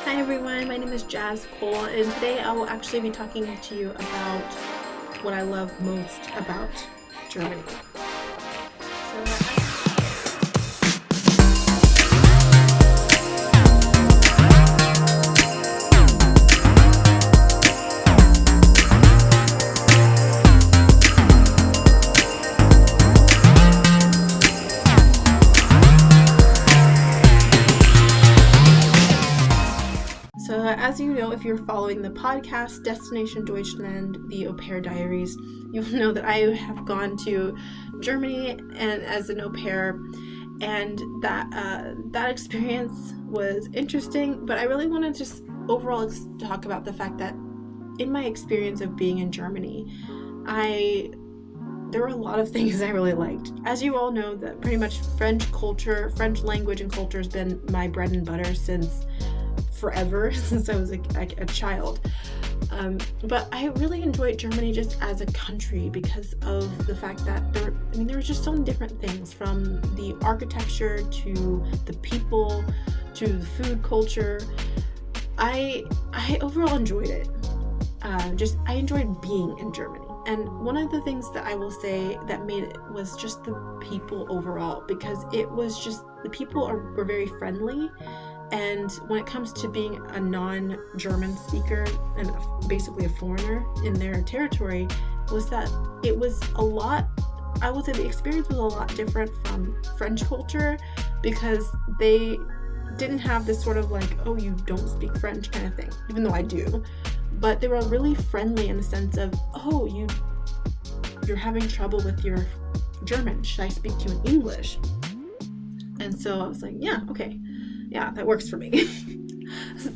Hi everyone, my name is Jazz Cole, and today I will actually be talking to you about what I love most about Germany. So as you know, if you're following the podcast Destination Deutschland, the Au Pair Diaries, you'll know that I have gone to Germany and as an au pair, and that experience was interesting. But I really want to just overall talk about the fact that in my experience of being in Germany, there were a lot of things I really liked. As you all know, that pretty much French language and culture has been my bread and butter since forever, since I was a child. But I really enjoyed Germany just as a country because of the fact that there were just so many different things, from the architecture to the people to the food culture. I overall enjoyed it. I enjoyed being in Germany. And one of the things that I will say that made it was just the people overall, because it was just, the people were very friendly. And when it comes to being a non-German speaker and basically a foreigner in their territory, was that it was a lot, I would say the experience was a lot different from French culture, because they didn't have this sort of like, oh, you don't speak French kind of thing, even though I do. But they were really friendly in the sense of, oh, you're having trouble with your German. Should I speak to you in English? And so I was like, yeah, okay. Yeah, that works for me.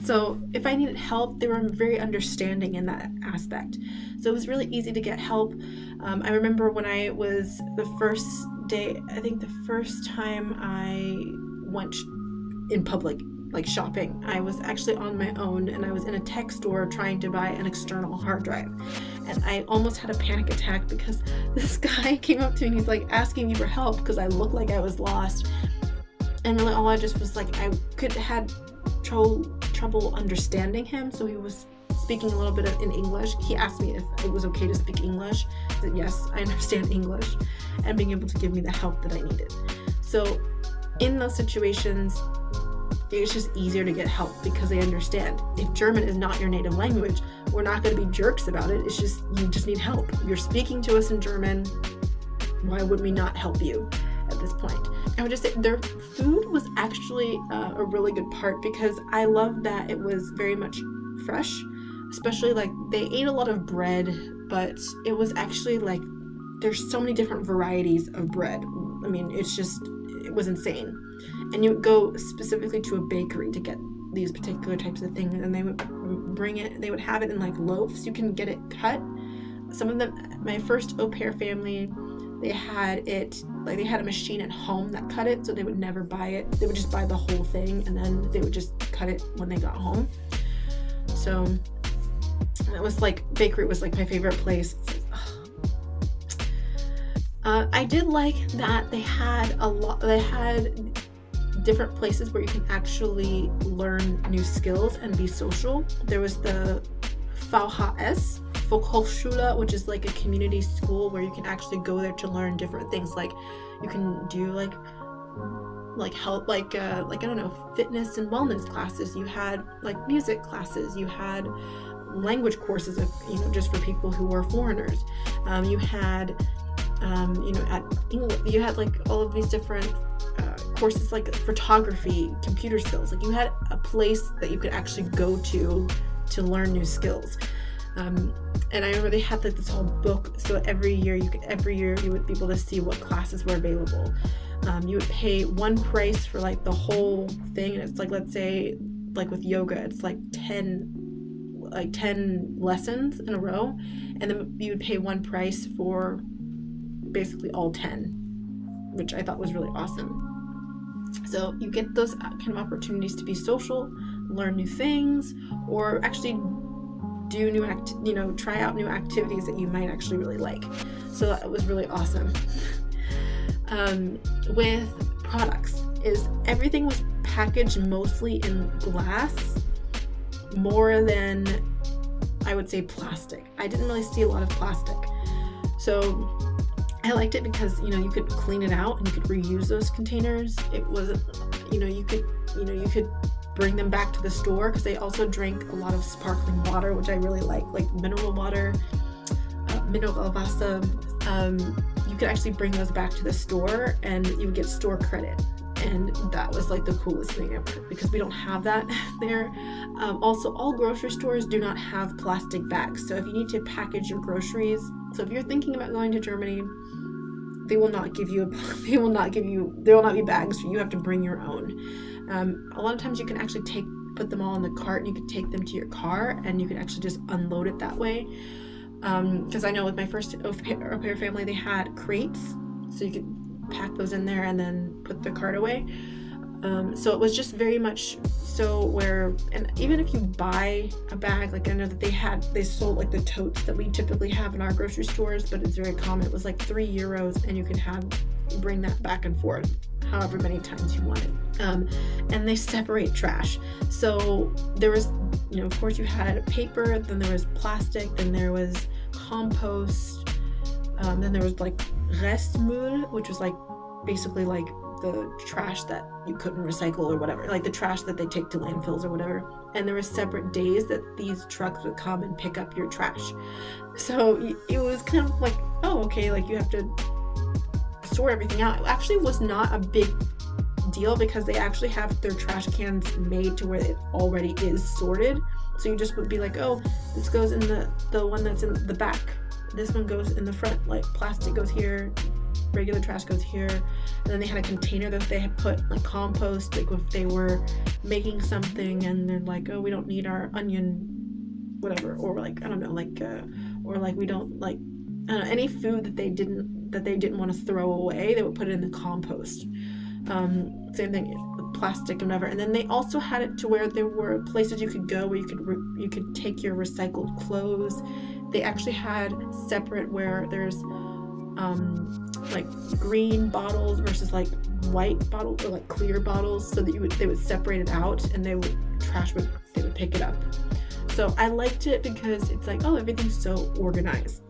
So if I needed help, they were very understanding in that aspect. So it was really easy to get help. I remember when I was the first time I went in public, like shopping, I was actually on my own, and I was in a tech store trying to buy an external hard drive. And I almost had a panic attack because this guy came up to me and he's like asking me for help because I looked like I was lost. And really all I just was like, I had trouble understanding him. So he was speaking a little bit in English. He asked me if it was okay to speak English. I said, yes, I understand English, and being able to give me the help that I needed. So in those situations, it's just easier to get help because they understand. If German is not your native language, we're not going to be jerks about it. It's just, you just need help. You're speaking to us in German. Why would we not help you at this point? I would just say their food was actually a really good part, because I love that it was very much fresh, especially like they ate a lot of bread, but it was actually like, there's so many different varieties of bread. I mean, it was insane. And you would go specifically to a bakery to get these particular types of things, and they would they would have it in like loaves. You can get it cut. Some of them, my first au pair family, they had a machine at home that cut it, so they would never buy it. They would just buy the whole thing, and then they would just cut it when they got home. So it was like, bakery was like my favorite place. I did like that they had different places where you can actually learn new skills and be social. There was the VHS, Volkshochschule, which is like a community school where you can actually go there to learn different things. Like you can do like help, I don't know, fitness and wellness classes. You had like music classes. You had language courses, just for people who were foreigners. You had, you had like all of these different courses, like photography, computer skills. Like you had a place that you could actually go to learn new skills. And I remember they had like this whole book, so every year you would be able to see what classes were available. You would pay one price for like the whole thing, and it's like, let's say like with yoga, it's like 10 lessons in a row, and then you would pay one price for basically all 10, which I thought was really awesome. So you get those kind of opportunities to be social, learn new things, or actually do try out new activities that you might actually really like. So that was really awesome. With products, everything was packaged mostly in glass, more than, I would say, plastic. I didn't really see a lot of plastic. So I liked it because, you could clean it out and you could reuse those containers. It wasn't, you could bring them back to the store, because they also drank a lot of sparkling water, which I really like mineral water, mineral Wasser. You could actually bring those back to the store and you would get store credit. And that was like the coolest thing ever, because we don't have that there. Also, all grocery stores do not have plastic bags. So if you need to package your groceries, so if you're thinking about going to Germany, there will not be bags. You have to bring your own. A lot of times you can actually put them all in the cart, and you can take them to your car, and you can actually just unload it that way. Because I know with my first au pair family, they had crates, so you could pack those in there and then put the cart away. So it was just very much so where, and even if you buy a bag, like I know that they sold like the totes that we typically have in our grocery stores, but it's very common. It was like €3, and you can bring that back and forth however many times you wanted. And they separate trash. So there was, of course you had paper, then there was plastic, then there was compost, then there was like Restmüll, which was like basically like the trash that you couldn't recycle or whatever, like the trash that they take to landfills or whatever. And there were separate days that these trucks would come and pick up your trash. So it was kind of like, oh, okay, like you have to sort everything out. It actually was not a big deal, because they actually have their trash cans made to where it already is sorted. So you just would be like, oh, this goes in the one that's in the back. This one goes in the front, like plastic goes here, regular trash goes here. And then they had a container that they had put like compost, like if they were making something and they're like, oh, we don't need our onion, whatever, or like, I don't know, like, or like we don't like, I don't know, any food that they didn't want to throw away, they would put it in the compost. Same thing with plastic and whatever. And then they also had it to where there were places you could go where you could take your recycled clothes. They actually had separate where there's like green bottles versus like white bottles or like clear bottles, so that they would separate it out, and they would pick it up. So I liked it because it's like, oh, everything's so organized.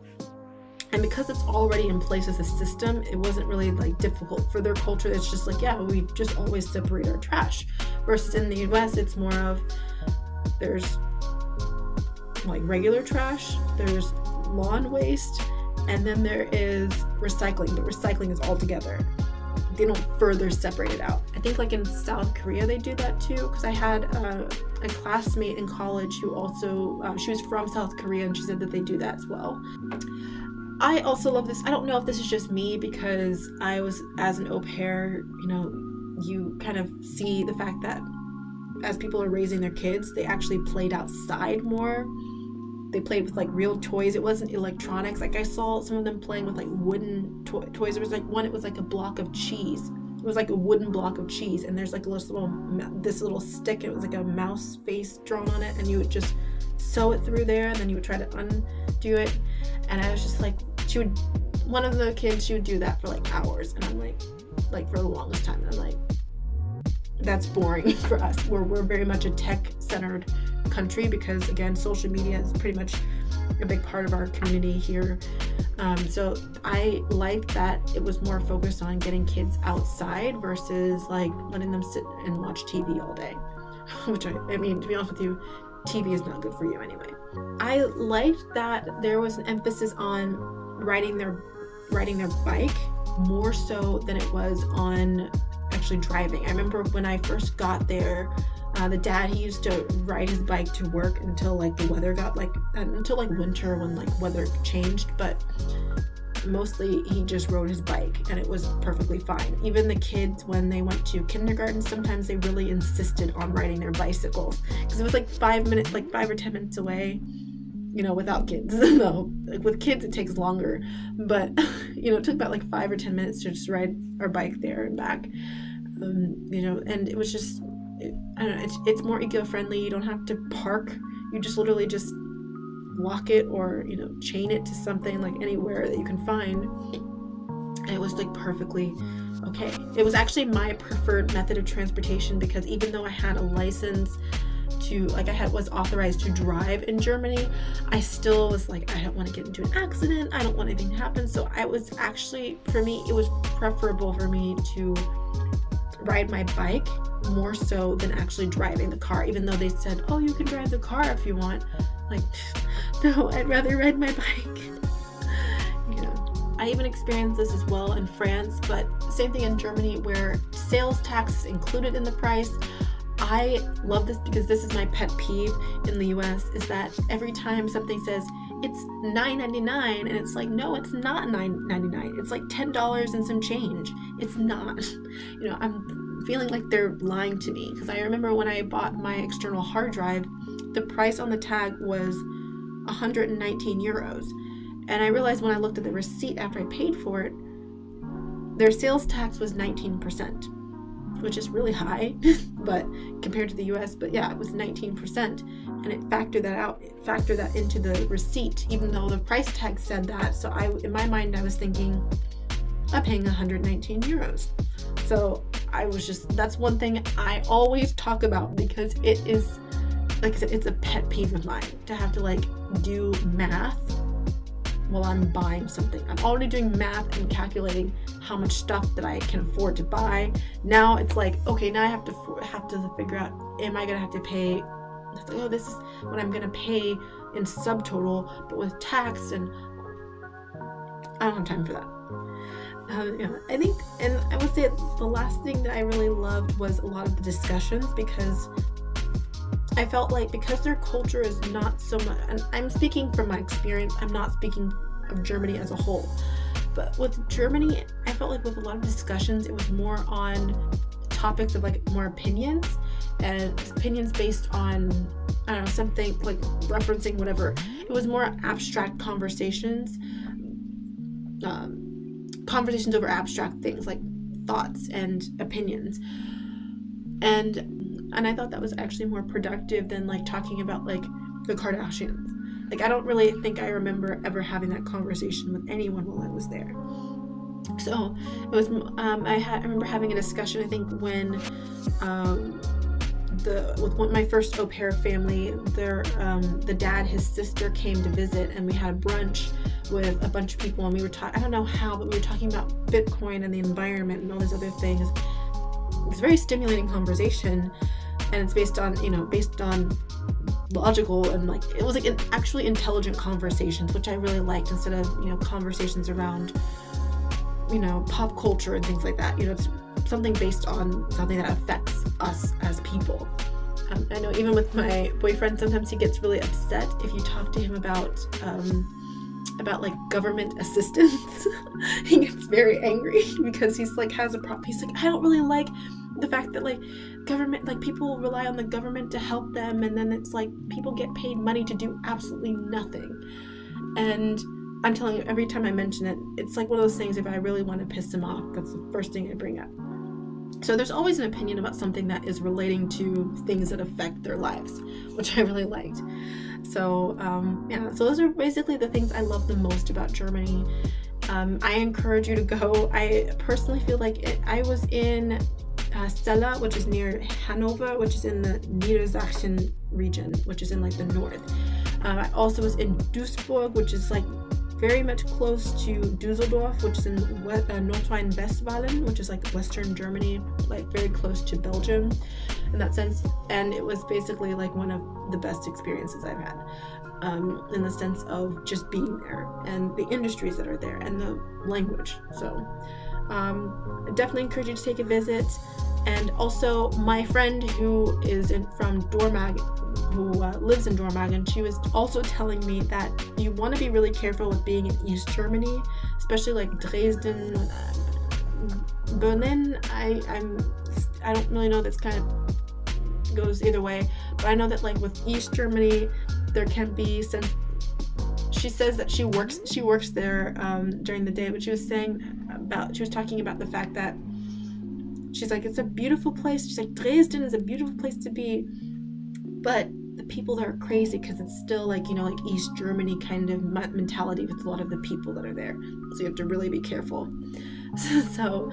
And because it's already in place as a system, it wasn't really like difficult for their culture. It's just like, yeah, we just always separate our trash. Versus in the US, it's more of, there's like regular trash, there's lawn waste, and then there is recycling. But recycling is all together. They don't further separate it out. I think like in South Korea they do that too, because I had a classmate in college who also, she was from South Korea, and she said that they do that as well. I also love this. I don't know if this is just me, because I was, as an au pair, you kind of see the fact that as people are raising their kids, they actually played outside more. They played with like real toys. It wasn't electronics. Like I saw some of them playing with like wooden toys. There was like one, it was like a block of cheese. It was like a wooden block of cheese, and there's like this little stick. It was like a mouse face drawn on it, and you would just sew it through there, and then you would try to undo it. And I was just like, one of the kids, she would do that for like hours, and I'm like for the longest time, I'm like, that's boring for us. We're very much a tech-centered country, because again, social media is pretty much a big part of our community here. So I like that it was more focused on getting kids outside versus like letting them sit and watch TV all day, which I mean, to be honest with you, TV is not good for you anyway. I liked that there was an emphasis on riding their bike more so than it was on actually driving. I remember when I first got there, the dad, he used to ride his bike to work until like the weather got until like winter, when like weather changed, but mostly he just rode his bike, and it was perfectly fine. Even the kids, when they went to kindergarten, sometimes they really insisted on riding their bicycles, because it was like 5 or 10 minutes away, without kids. No, like with kids it takes longer, but it took about like 5 or 10 minutes to just ride our bike there and back. And it was just, I don't know, it's more eco-friendly. You don't have to park. You just literally just lock it or, chain it to something, like anywhere that you can find. And it was like perfectly okay. It was actually my preferred method of transportation, because even though I had a license, to, like, was authorized to drive in Germany, I still was like, I don't want to get into an accident. I don't want anything to happen. So I was actually, for me, it was preferable for me to ride my bike more so than actually driving the car, even though they said, oh, you can drive the car if you want. Like, no, I'd rather ride my bike. I even experienced this as well in France, but same thing in Germany, where sales tax is included in the price. I love this because this is my pet peeve in the US, is that every time something says it's $9.99 and it's like, no, it's not $9.99. It's like $10 and some change. It's not. I'm feeling like they're lying to me, because I remember when I bought my external hard drive, the price on the tag was 119 euros. And I realized when I looked at the receipt after I paid for it, their sales tax was 19%, which is really high, but compared to the US, but yeah, it was 19%. And it factored that into the receipt, even though the price tag said that. So in my mind, I was thinking, I'm paying 119 euros. So that's one thing I always talk about, because it is, like I said, it's a pet peeve of mine to have to like do math while I'm buying something. I'm already doing math and calculating how much stuff that I can afford to buy. Now it's like, okay, now I have to figure out, am I gonna have to pay? It's like, oh, this is what I'm gonna pay in subtotal, but with tax, and I don't have time for that. I think, and I would say the last thing that I really loved was a lot of the discussions, because I felt like, because their culture is not so much, and I'm speaking from my experience, I'm not speaking of Germany as a whole, but with Germany, I felt like with a lot of discussions, it was more on topics of like more opinions, and opinions based on, I don't know, something like referencing whatever. It was more abstract conversations, conversations over abstract things like thoughts and opinions. And I thought that was actually more productive than like talking about like the Kardashians. Like, I don't really think I remember ever having that conversation with anyone while I was there. So it was, I remember having a discussion, I think when, with my first au pair family, the dad, his sister came to visit, and we had a brunch with a bunch of people, and we were I don't know how, but we were talking about Bitcoin and the environment and all these other things. It's a very stimulating conversation, and it's based on logical, and like, it was like actually intelligent conversations, which I really liked, instead of, conversations around, pop culture and things like that. It's something based on something that affects us as people. I know even with my boyfriend, sometimes he gets really upset if you talk to him about like government assistance. He gets very angry because he's like, has a problem. He's like, I don't really like the fact that like government, like people rely on the government to help them, and then it's like people get paid money to do absolutely nothing. And I'm telling you, every time I mention it, it's like one of those things, if I really want to piss him off, that's the first thing I bring up. So there's always an opinion about something that is relating to things that affect their lives, which I really liked. So so those are basically the things I love the most about Germany. I encourage you to go. I personally feel like I was in Celle, which is near Hanover, which is in the Niedersachsen region, which is in like the north. I also was in Duisburg, which is like very much close to Düsseldorf, which is in Nordrhein-Westfalen, which is like Western Germany, like very close to Belgium in that sense. And it was basically like one of the best experiences I've had, in the sense of just being there and the industries that are there and the language. So I definitely encourage you to take a visit. And also my friend who is from Dormagen, who lives in Dormagen, she was also telling me that you want to be really careful with being in East Germany, especially like Dresden, Berlin. I don't really know, that's kind of goes either way, but I know that like with East Germany there can be some. She says that she works there during the day, but she was talking about the fact that she's like, it's a beautiful place. She's like, Dresden is a beautiful place to be, but the people there are crazy because it's still like, like East Germany kind of mentality with a lot of the people that are there. So you have to really be careful. So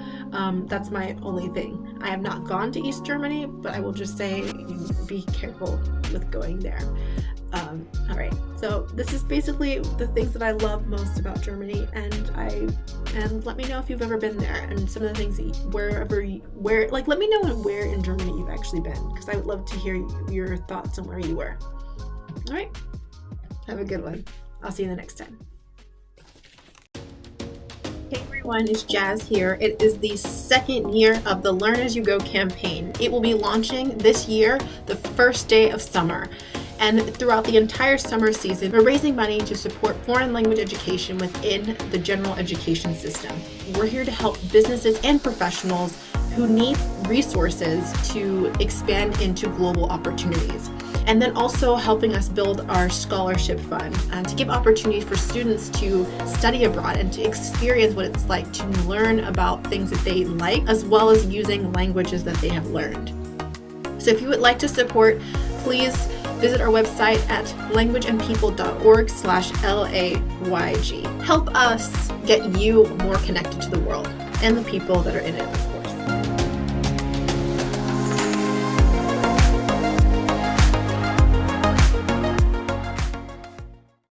that's my only thing. I have not gone to East Germany, but I will just say be careful with going there. All right, so this is basically the things that I love most about Germany, and let me know if you've ever been there, and some of the things that let me know where in Germany you've actually been, because I would love to hear your thoughts on where you were. All right, have a good one. I'll see you the next time. Hey everyone, it's Jazz here. It is the second year of the Learn As You Go campaign. It will be launching this year, the first day of summer. And throughout the entire summer season, we're raising money to support foreign language education within the general education system. We're here to help businesses and professionals who need resources to expand into global opportunities. And then also helping us build our scholarship fund to give opportunities for students to study abroad and to experience what it's like to learn about things that they like, as well as using languages that they have learned. So if you would like to support, please visit our website at languageandpeople.org/LAYG. Help us get you more connected to the world and the people that are in it.